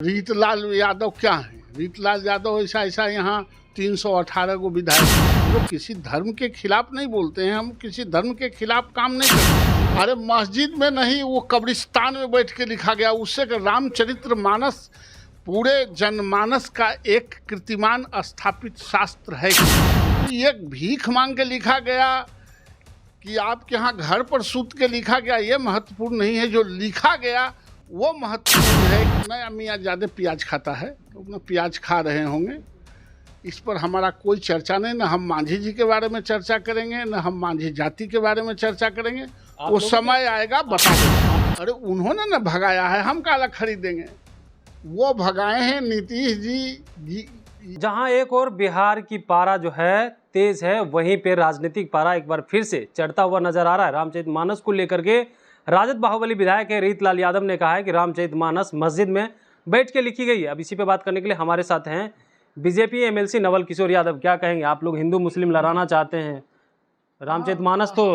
रीतलाल यादव क्या है? रीतलाल यादव ऐसा यहाँ 318 को विधायक, हम लोग किसी धर्म के खिलाफ नहीं बोलते हैं, हम किसी धर्म के खिलाफ काम नहीं करते। अरे मस्जिद में नहीं, वो कब्रिस्तान में बैठ के लिखा गया। उससे रामचरितमानस पूरे जनमानस का एक कीर्तिमान स्थापित शास्त्र है। एक भीख मांग के लिखा गया कि आपके यहाँ घर पर सूत के लिखा गया, ये महत्वपूर्ण नहीं है। जो लिखा गया वो महत्वपूर्ण है। नया मियाँ ज़्यादा प्याज खाता है तो अपना प्याज खा रहे होंगे, इस पर हमारा कोई चर्चा नहीं। न हम मांझी जी के बारे में चर्चा करेंगे, न हम मांझी जाति के बारे में चर्चा करेंगे। वो समय आएगा बता देंगे। अरे उन्होंने न भगाया है, हम काला खरीदेंगे। वो भगाए हैं नीतीश जी। जहां एक और बिहार की पारा जो है तेज है, वहीं पे राजनीतिक पारा एक बार फिर से चढ़ता हुआ नजर आ रहा है। रामचरितमानस को लेकर के राजद बाहुबली विधायक है रीतलाल यादव ने कहा है कि रामचरितमानस मस्जिद में बैठ के लिखी गई है। अब इसी पे बात करने के लिए हमारे साथ हैं बीजेपी एमएलसी नवल किशोर यादव। क्या कहेंगे आप? लोग हिंदू मुस्लिम लड़ाना चाहते हैं, रामचरितमानस तो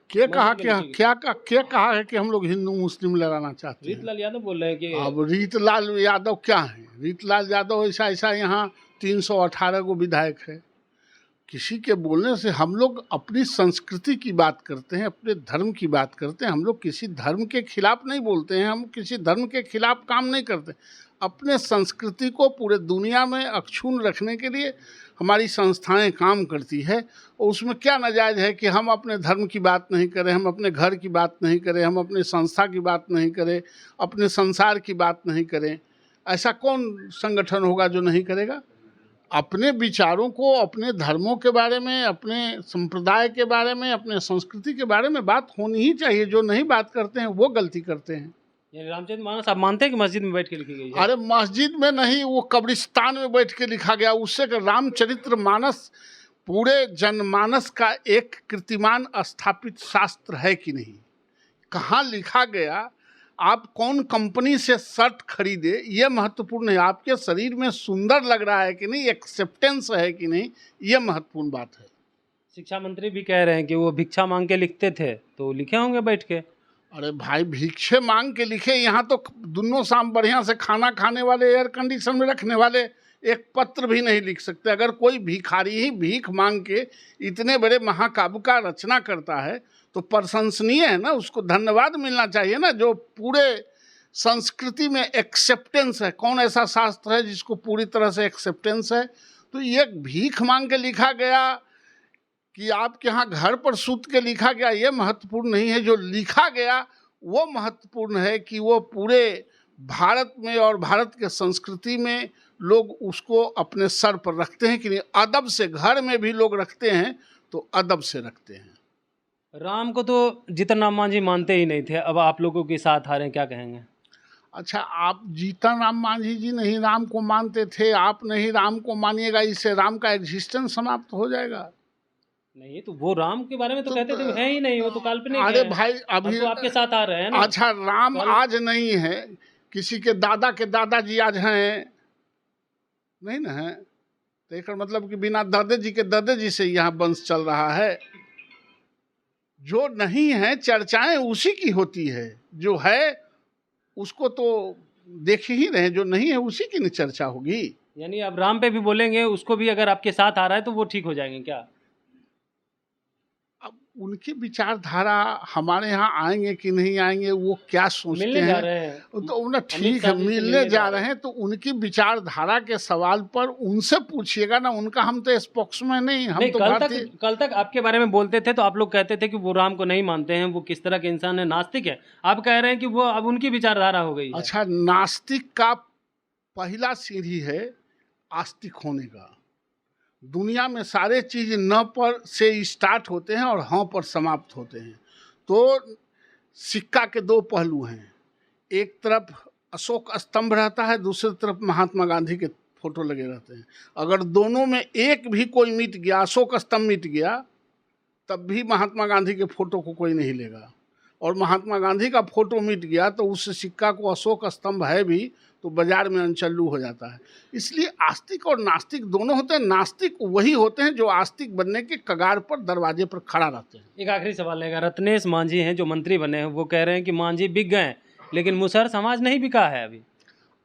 क्या कहा है कि हम लोग हिंदू मुस्लिम लड़ाना चाहते हैं? रीतलाल यादव बोल रहे हैं कि अब रीतलाल यादव क्या है? रीतलाल यादव ऐसा यहाँ 318 को विधायक है। किसी के बोलने से हम लोग अपनी संस्कृति की बात करते हैं, अपने धर्म की बात करते हैं। हम लोग किसी धर्म के खिलाफ नहीं बोलते हैं, हम किसी धर्म के खिलाफ काम नहीं करते। अपने संस्कृति को पूरे दुनिया में अक्षुण्ण रखने के लिए हमारी संस्थाएं काम करती है। और उसमें क्या नाजायज़ है कि हम अपने धर्म की बात नहीं करें, हम अपने घर की बात नहीं करें, हम अपने संस्था की बात नहीं करें, अपने संसार की बात नहीं करें? ऐसा कौन संगठन होगा जो नहीं करेगा? अपने विचारों को, अपने धर्मों के बारे में, अपने संप्रदाय के बारे में, अपने संस्कृति के बारे में बात होनी ही चाहिए। जो नहीं बात करते हैं वो गलती करते हैं। रामचरितमानस आप मानते हैं कि मस्जिद में बैठ के लिखी गई है? अरे मस्जिद में नहीं, वो कब्रिस्तान में बैठ के लिखा गया। उससे रामचरितमानस पूरे जनमानस का एक कीर्तिमान स्थापित शास्त्र है कि नहीं? कहाँ लिखा गया, आप कौन कंपनी से शर्ट खरीदे, ये महत्वपूर्ण है। आपके शरीर में सुंदर लग रहा है कि नहीं, एक्सेप्टेंस है कि नहीं, ये महत्वपूर्ण बात है। शिक्षा मंत्री भी कह रहे हैं कि वो भिक्षा मांग के लिखते थे, तो लिखे होंगे बैठ के। अरे भाई, भिक्षे मांग के लिखे? यहाँ तो दोनों शाम बढ़िया से खाना खाने वाले, एयर कंडीशन में रखने वाले एक पत्र भी नहीं लिख सकते। अगर कोई भिखारी ही भीख मांग के इतने बड़े महाकाव्य का रचना करता है तो प्रशंसनीय है ना, उसको धन्यवाद मिलना चाहिए ना। जो पूरे संस्कृति में एक्सेप्टेंस है, कौन ऐसा शास्त्र है जिसको पूरी तरह से एक्सेप्टेंस है? तो ये भीख मांग के लिखा गया कि आपके यहाँ घर पर सूत के लिखा गया, ये महत्वपूर्ण नहीं है। जो लिखा गया वो महत्वपूर्ण है कि वो पूरे भारत में और भारत के संस्कृति में लोग उसको अपने सर पर रखते हैं कि नहीं। अदब से, घर में भी लोग रखते हैं तो अदब से रखते हैं। राम को तो जीतन राम मांझी मानते ही नहीं थे, अब आप लोगों के साथ आ रहे हैं, क्या कहेंगे? अच्छा, आप जीतन राम मांझी जी नहीं राम को मानते थे, आप नहीं राम को मानिएगा, इससे राम का एग्जिस्टेंस समाप्त हो जाएगा। नहीं, तो वो राम के बारे में तो कहते थे है ही नहीं, वो तो काल्पनिक है। अरे भाई, अभी तो आपके साथ आ रहे हैं ना। अच्छा, राम आज नहीं है, किसी के दादाजी आज हैं नहीं ना है, तो एक मतलब कि बिना दादा जी से यहाँ वंश चल रहा है। जो नहीं है चर्चाएं उसी की होती है, जो है उसको तो देख ही रहे, जो नहीं है उसी की चर्चा होगी। यानी अब राम पे भी बोलेंगे, उसको भी अगर आपके साथ आ रहा है तो वो ठीक हो जाएंगे क्या? अब उनकी विचारधारा हमारे यहाँ आएंगे कि नहीं आएंगे, वो क्या सोचते हैं, तो उन्हें ठीक है मिलने जा रहे हैं, तो उनकी विचारधारा के सवाल पर उनसे पूछिएगा ना। उनका हम तो स्पोक्समैन नहीं, हम तो कल तक आपके बारे में बोलते थे तो आप लोग कहते थे कि वो राम को नहीं मानते हैं, वो किस तरह के इंसान है, नास्तिक है। आप कह रहे हैं कि वो अब उनकी विचारधारा हो गई है। अच्छा, नास्तिक का पहला सीढ़ी है आस्तिक होने का। दुनिया में सारे चीज़ न पर से स्टार्ट होते हैं और हाँ पर समाप्त होते हैं। तो सिक्का के दो पहलू हैं, एक तरफ अशोक स्तंभ रहता है, दूसरी तरफ महात्मा गांधी के फोटो लगे रहते हैं। अगर दोनों में एक भी कोई मिट गया, अशोक स्तंभ मिट गया, तब भी महात्मा गांधी के फोटो को कोई नहीं लेगा। और महात्मा गांधी का फोटो मिट गया तो उस सिक्का को अशोक स्तंभ है भी तो बाजार में अनचल्लू हो जाता है। इसलिए आस्तिक और नास्तिक दोनों होते हैं। नास्तिक वही होते हैं जो आस्तिक बनने के कगार पर, दरवाजे पर खड़ा रहते हैं। एक आखिरी सवाल है, रत्नेश मांझी हैं जो मंत्री बने हैं, वो कह रहे हैं कि मांझी बिक गए, लेकिन मुसहर समाज नहीं बिका है अभी।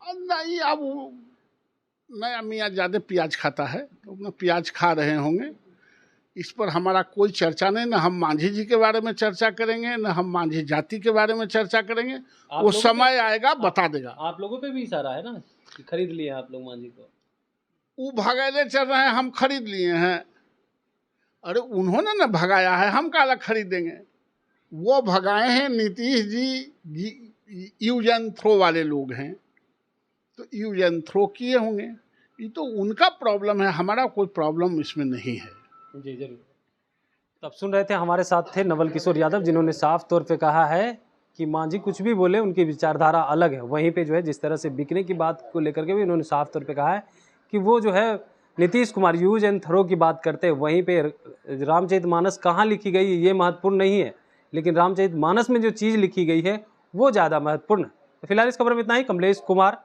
नहीं, अब नया मियाँ ज़्यादा प्याज खाता है तो अपना प्याज खा रहे होंगे। इस पर हमारा कोई चर्चा नहीं, ना हम मांझी जी के बारे में चर्चा करेंगे, ना हम मांझी जाति के बारे में चर्चा करेंगे। आप वो लोगों समय आएगा बता देगा। आप लोगों पे भी इशारा है ना कि खरीद लिए आप लोग मांझी को। वो भगाए चल रहे हैं, हम खरीद लिए हैं। अरे उन्होंने ना भगाया है, हम काला खरीदेंगे। वो भगाए हैं Nitish ji, use and throw वाले लोग हैं, तो यूज एंड थ्रो किए होंगे। ये तो उनका प्रॉब्लम है, हमारा कोई प्रॉब्लम इसमें नहीं है। जी जरूर। तब सुन रहे थे, हमारे साथ थे नवल किशोर यादव, जिन्होंने साफ तौर पे कहा है कि मांझी कुछ भी बोले, उनकी विचारधारा अलग है। वहीं पे जो है जिस तरह से बिकने की बात को लेकर के भी उन्होंने साफ तौर पे कहा है कि वो जो है Nitish Kumar use and throw की बात करते हैं। वहीं पे रामचरितमानस कहाँ लिखी गई ये महत्वपूर्ण नहीं है, लेकिन रामचरितमानस में जो चीज़ लिखी गई है वो ज़्यादा महत्वपूर्ण है। तो फिलहाल इस खबर में इतना ही। कमलेश कुमार,